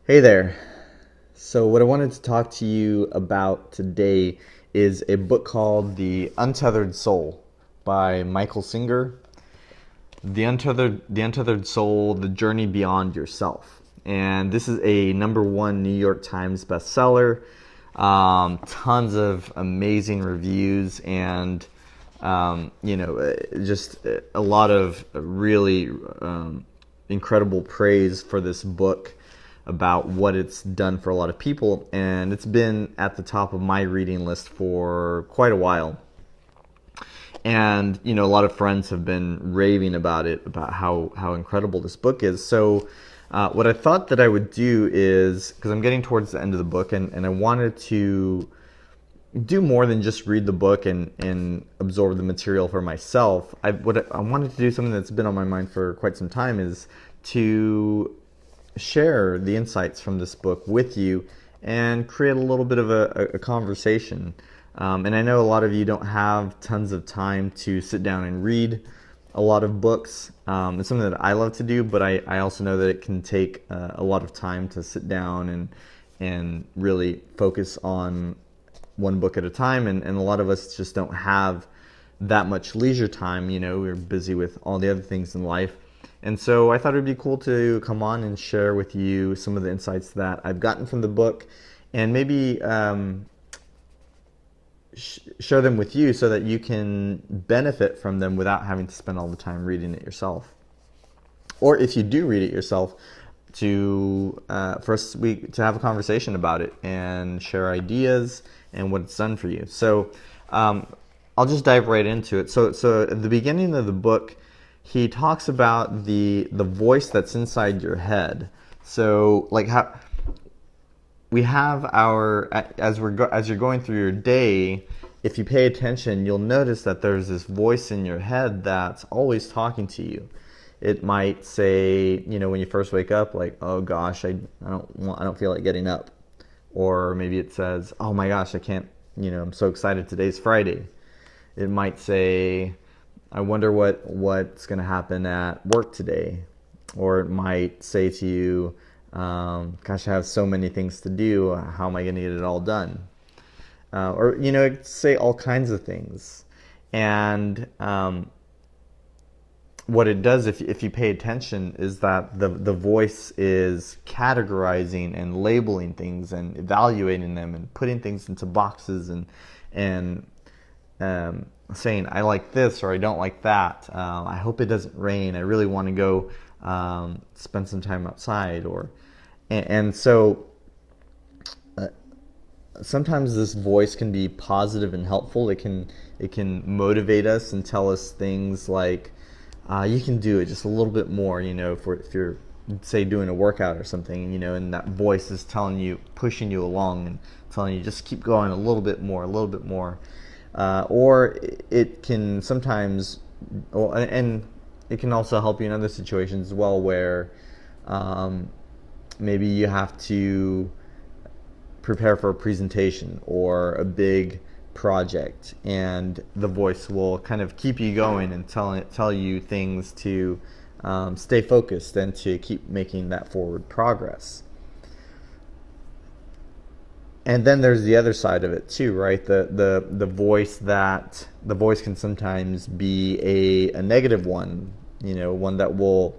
Hey there. So, what I wanted to talk to you about today is a book called The Untethered Soul by Michael Singer. The Untethered Soul, The Journey Beyond Yourself. And this is a #1 New York Times bestseller. Tons of amazing reviews and, just a lot of really incredible praise for this book about what it's done for a lot of people, and it's been at the top of my reading list for quite a while. And a lot of friends have been raving about it, about how incredible this book is. So what I thought that I would do is, because I'm getting towards the end of the book, and I wanted to do more than just read the book and absorb the material for myself. I wanted to do something that's been on my mind for quite some time, is to share the insights from this book with you and create a little bit of a conversation. And I know a lot of you don't have tons of time to sit down and read a lot of books. It's something that I love to do, but I also know that it can take a lot of time to sit down and really focus on one book at a time. And a lot of us just don't have that much leisure time. We're busy with all the other things in life. And so I thought it would be cool to come on and share with you some of the insights that I've gotten from the book, and maybe share them with you so that you can benefit from them without having to spend all the time reading it yourself. Or if you do read it yourself, to have a conversation about it and share ideas and what it's done for you. So I'll just dive right into it. So at the beginning of the book, he talks about the voice that's inside your head. So, like, how we have as you're going through your day, if you pay attention, you'll notice that there's this voice in your head that's always talking to you. It might say, when you first wake up, like, "Oh gosh, I don't feel like getting up," or maybe it says, "Oh my gosh, I can't. I'm so excited. Today's Friday." It might say, "I wonder what's going to happen at work today." Or it might say to you, "Gosh, I have so many things to do. How am I going to get it all done?" Or, it say all kinds of things. And what it does, if you pay attention, is that the voice is categorizing and labeling things and evaluating them and putting things into boxes and saying, "I like this," or "I don't like that. I hope it doesn't rain. I really want to go spend some time outside." And so sometimes this voice can be positive and helpful. It can motivate us and tell us things like, "You can do it just a little bit more." If you're, say, doing a workout or something, and that voice is telling you, pushing you along and telling you, just keep going a little bit more, a little bit more. Or it can sometimes, and it can also help you in other situations as well, where maybe you have to prepare for a presentation or a big project, and the voice will kind of keep you going and tell you things to stay focused and to keep making that forward progress. And then there's the other side of it too, right? The voice can sometimes be a negative one, one that will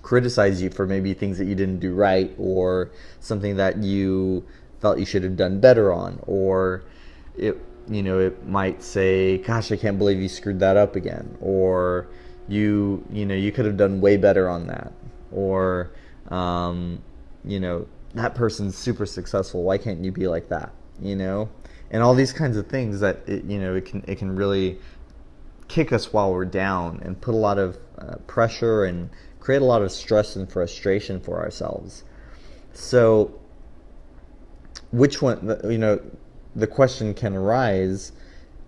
criticize you for maybe things that you didn't do right, or something that you felt you should have done better on. Or it might say, "Gosh, I can't believe you screwed that up again," or you could have done way better on that, or that person's super successful. Why can't you be like that? And all these kinds of things that it can really kick us while we're down and put a lot of pressure and create a lot of stress and frustration for ourselves. So, which one? The question can arise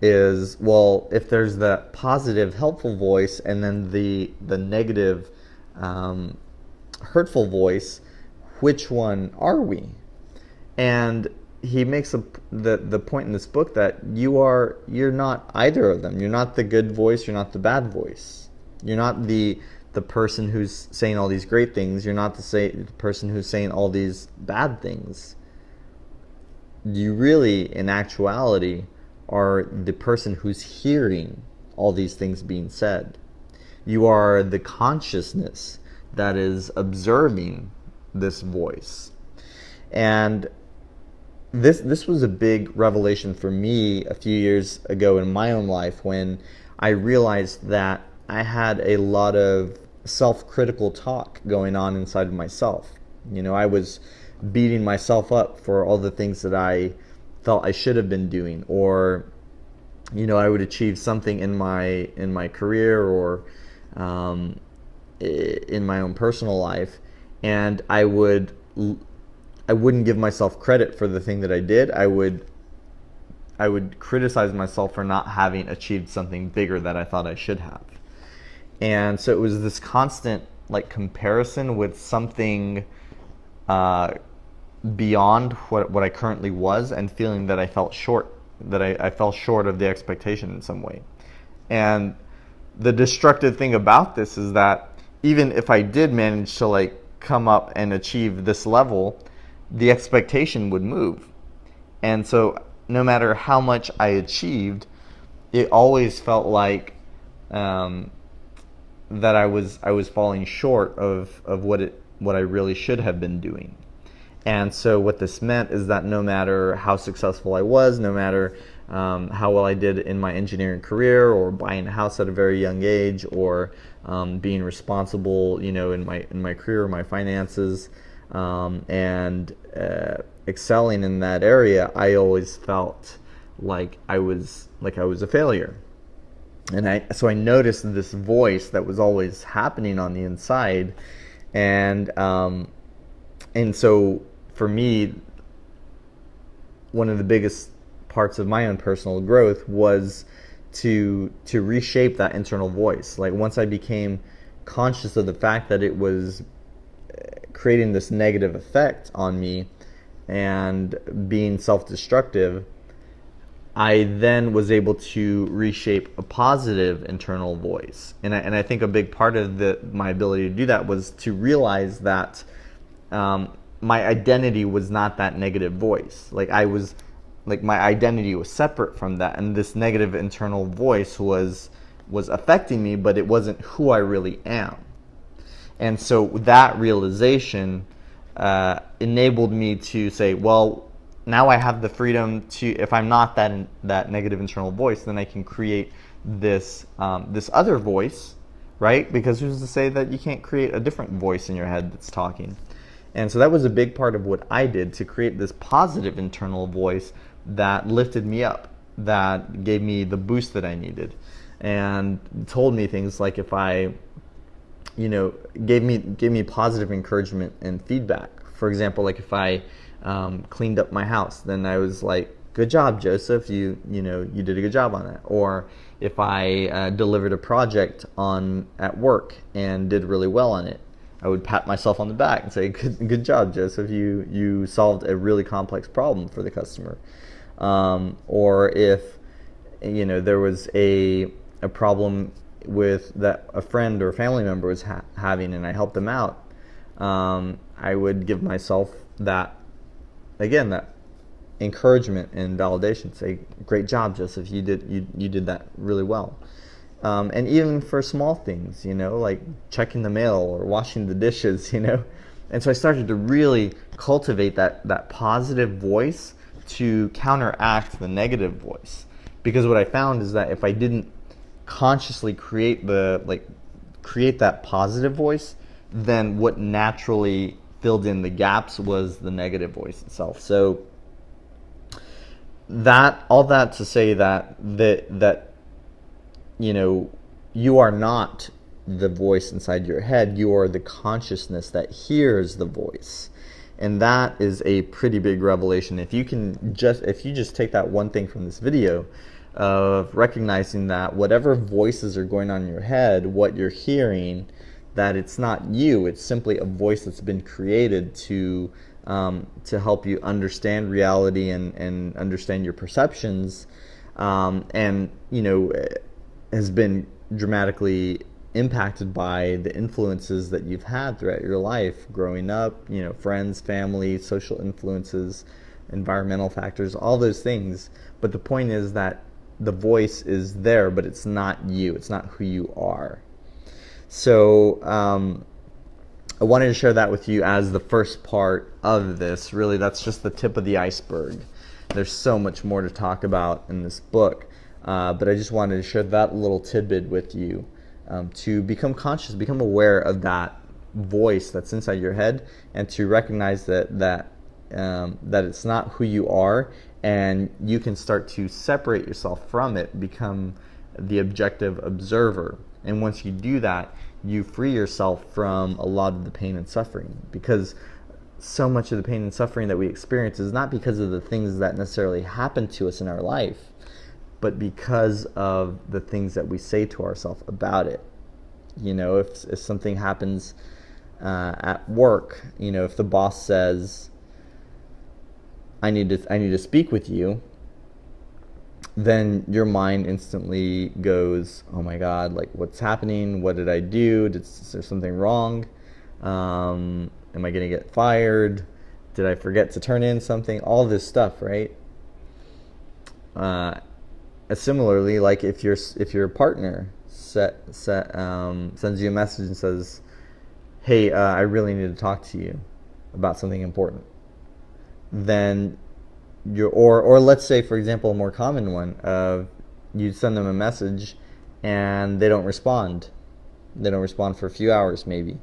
is, well, if there's the positive, helpful voice and then the negative, hurtful voice, which one are we? And he makes the point in this book that you're not either of them. You're not the good voice. You're not the bad voice. You're not the the person who's saying all these great things. You're not the person who's saying all these bad things. You really, in actuality, are the person who's hearing all these things being said. You are the consciousness that is observing this voice. And this was a big revelation for me a few years ago in my own life, when I realized that I had a lot of self-critical talk going on inside of myself. I was beating myself up for all the things that I felt I should have been doing, or I would achieve something in my career, or in my own personal life, and I wouldn't give myself credit for the thing that I did. I would criticize myself for not having achieved something bigger that I thought I should have. And so it was this constant comparison with something beyond what I currently was, and feeling that I felt short, that I fell short of the expectation in some way. And the destructive thing about this is that even if I did manage to come up and achieve this level, the expectation would move. And so no matter how much I achieved, it always felt like that I was falling short of what I really should have been doing. And so what this meant is that no matter how successful I was, no matter how well I did in my engineering career, or buying a house at a very young age, or being responsible, in my career, my finances, and excelling in that area, I always felt like I was a failure. And so I noticed this voice that was always happening on the inside, and so for me, one of the biggest parts of my own personal growth was to reshape that internal voice. Once I became conscious of the fact that it was creating this negative effect on me and being self-destructive, I then was able to reshape a positive internal voice. And I think a big part of my ability to do that was to realize that my identity was not that negative voice. My identity was separate from that, and this negative internal voice was affecting me, but it wasn't who I really am. And so that realization enabled me to say, well, now I have the freedom to, if I'm not that negative internal voice, then I can create this other voice, right? Because who's to say that you can't create a different voice in your head that's talking? And so that was a big part of what I did, to create this positive internal voice that lifted me up, that gave me the boost that I needed, and told me things like, if I, gave me positive encouragement and feedback. For example, if I cleaned up my house, then I was like, good job, Joseph, you did a good job on that. Or if I delivered a project at work and did really well on it, I would pat myself on the back and say, good job, Joseph, you solved a really complex problem for the customer. Or if there was a problem with that a friend or family member was having, and I helped them out, I would give myself that encouragement and validation. Say, great job, Joseph, you did that really well. And even for small things, like checking the mail or washing the dishes, And so I started to really cultivate that positive voice to counteract the negative voice. Because what I found is that if I didn't consciously create that positive voice, then what naturally filled in the gaps was the negative voice itself. So all that to say that you are not the voice inside your head. You are the consciousness that hears the voice. And that is a pretty big revelation. If you just take that one thing from this video, of recognizing that whatever voices are going on in your head, what you're hearing, that it's not you, it's simply a voice that's been created to help you understand reality and understand your perceptions, and has been dramatically impacted by the influences that you've had throughout your life growing up, friends, family, social influences, environmental factors, all those things. But the point is that the voice is there, but it's not you. It's not who you are. So I wanted to share that with you as the first part of this. Really, that's just the tip of the iceberg. There's so much more to talk about in this book, but I just wanted to share that little tidbit with you, to become conscious, become aware of that voice that's inside your head, and to recognize that it's not who you are, and you can start to separate yourself from it, become the objective observer. And once you do that, you free yourself from a lot of the pain and suffering, because so much of the pain and suffering that we experience is not because of the things that necessarily happen to us in our life, but because of the things that we say to ourselves about it. If something happens at work, if the boss says, I need to speak with you, then your mind instantly goes, oh my God, like, what's happening? What did I do? Is there something wrong? Am I going to get fired? Did I forget to turn in something? All this stuff, right? Similarly, like if your partner sends you a message and says, hey, I really need to talk to you about something important, then or let's say, for example, a more common one of you send them a message and they don't respond. They don't respond for a few hours maybe.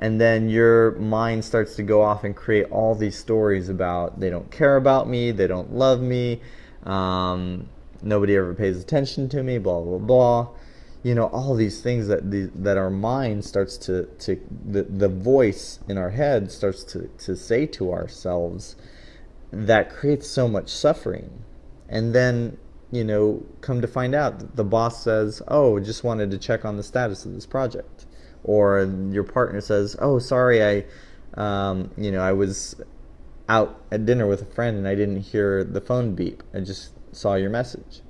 And then your mind starts to go off and create all these stories about they don't care about me, they don't love me, nobody ever pays attention to me, blah, blah, blah. All these things that our mind starts to the voice in our head starts to say to ourselves, that creates so much suffering. And then, come to find out that the boss says, oh, just wanted to check on the status of this project. Or your partner says, oh, sorry, I was out at dinner with a friend and I didn't hear the phone beep. I just saw your message.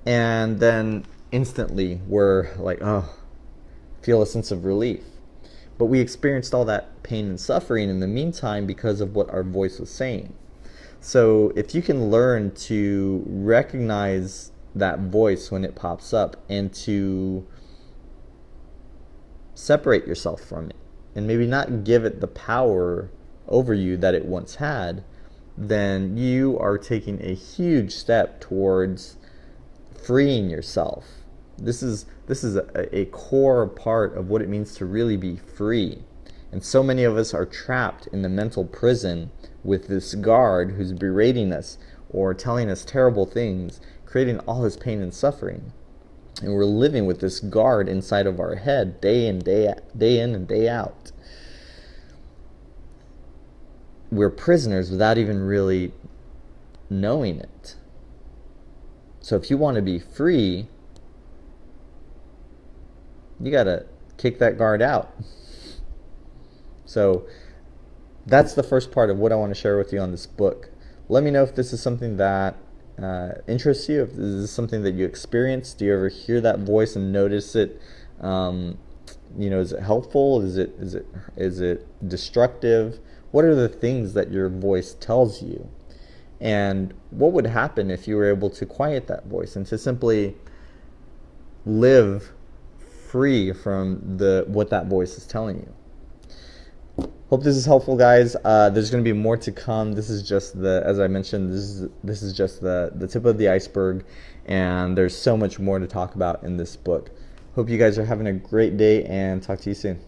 And then instantly we're like, oh, feel a sense of relief. But we experienced all that pain and suffering in the meantime because of what our voice was saying. So if you can learn to recognize that voice when it pops up and to separate yourself from it and maybe not give it the power over you that it once had, then you are taking a huge step towards freeing yourself. This is a core part of what it means to really be free. And so many of us are trapped in the mental prison with this guard who's berating us or telling us terrible things, creating all this pain and suffering. And we're living with this guard inside of our head day in and day out. We're prisoners without even really knowing it. So if you want to be free, you got to kick that guard out. So that's the first part of what I want to share with you on this book. Let me know if this is something that interests you, if this is something that you experience. Do you ever hear that voice and notice it? Is it helpful? Is it destructive? What are the things that your voice tells you? And what would happen if you were able to quiet that voice and to simply live free from what that voice is telling you? Hope this is helpful, guys. There's going to be more to come. This is just as I mentioned, this is just the tip of the iceberg, and there's so much more to talk about in this book. Hope you guys are having a great day, and talk to you soon.